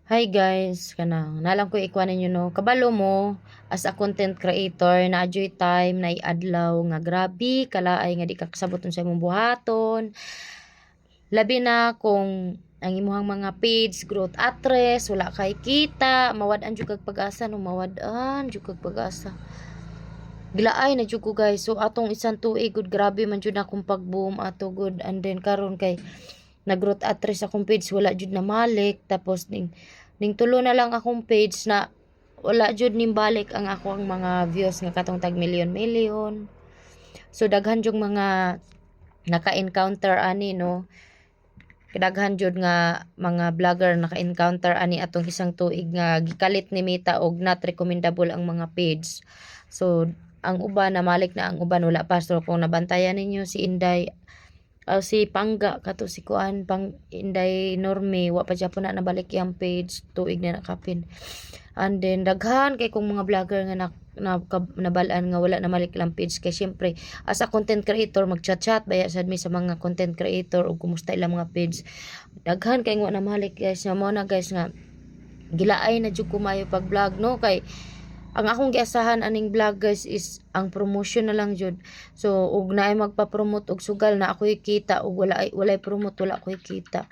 Hi guys, kanang nalang ko ikuan ninyo no. Kabalo mo as a content creator na adjoy time na iadlaw nga grabe kalaay nga di ka kasaboton sa imong buhaton. Labi na kung ang imuhang mga page growth address wala kay kita, mawad-an jud kag pag-asa no, mawad-an jud kag pag-asa. Gilaay na jud ko guys. So atong isang tuig good grabe man jud akong pag-boom ato good, and then karon kay nag-growth address akong page wala jud na malik, tapos ning tulo na lang akong page na wala jud ning balik ang ako ang mga views nga katong tag million. So daghan jud mga naka-encounter ani no. Daghan jud nga mga vlogger naka-encounter ani atong isang tuig nga gikalit ni Meta og not recommendable ang mga page. So ang uban na malik na, ang uban wala pa. So kung nabantayan ninyo si Inday si Pangga kato si Kuan Pang Inday Norme wa pa Japon na nabalik yang page tuig na nakapin, and then daghan kay kung mga vlogger nga nabalaan nga wala na malik lang page. Kay syempre as a content creator magchat-chat baya sad mi sa mga content creator og kumusta ilang mga page, daghan kay wa na malik guys. Nga mo na guys nga gilaay na jud kumayo pag vlog no, kay ang akong giasahan aning vlog guys is ang promotion na lang jud. So ug naay magpa-promote og sugal na ako'y kita, ug walay promote wala ko'y kita.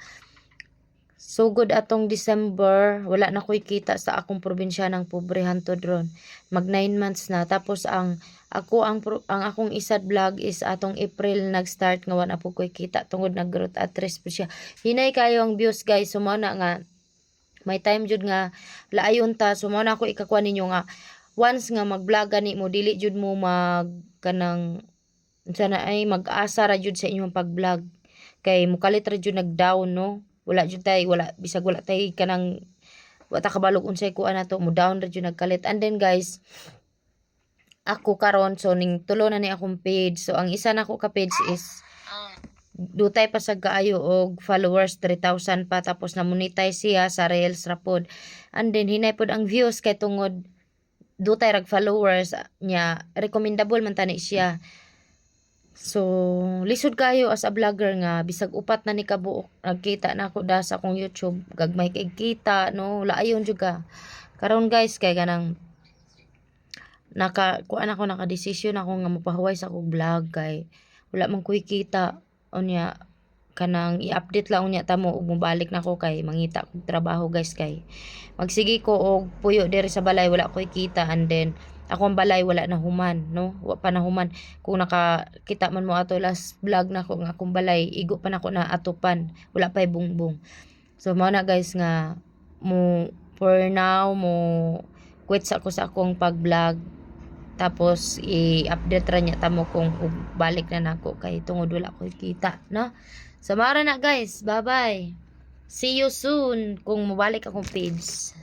So good atong December wala na ko'y kita sa akong probinsya ng pobre hantod ron. Mag 9 months na, tapos ang akong isad vlog is atong April nag-start nga wala po ko'y kita tungod nag-growth address po siya. Hinay kayo ang views guys. So mo na nga may time jud nga laayon ta. So mo na ako ikakuan ninyo nga once nga mag-vlog gani mo dili jud mo mag kanang sana ay mag-asa ra jud sa inyong pag-vlog, kay mukalit ra jud nag-down no. Wala jud tay wala bisag wala tay kanang wa ta kabalog unsay kuan nato mo down ra jud nagkalit. And then guys ako karon so ning tulo na ni akong page. So ang isa nako ka page is dutay pa sa kaayo og followers 3,000 pa, tapos na monetize siya sa Reels ra pod. And then hinay pod ang views kay tungod dutay rag followers nya recommendable man tani siya. So lisod kayo as a vlogger nga bisag upat na ni kabuok nagkita na ako da sa akong YouTube gagmay kay kita no, laayon jud ka karon guys. Kay kanang kuan ako naka-decision ako nga mapahuway sa akong vlog kay wala man ko'y kita unya kanang i-update lang unya tamo ug mobalik na ko kay mangita kog trabaho guys. Kay magsigi ko og puyo diri sa balay wala ko'y kita, and then akong balay wala na human no, wa pa na human. Kung nakakita man mo ato last vlog na ko nga akong balay igo pa nako na atupan wala pay bungbong. So mao na guys nga mo for now mo quit sa akong pag-vlog, tapos i-update ra niya tamo kung balik na nako kay tungod wala ko'y kita no. Samara na guys, bye bye, see you soon kung mabalik akong page.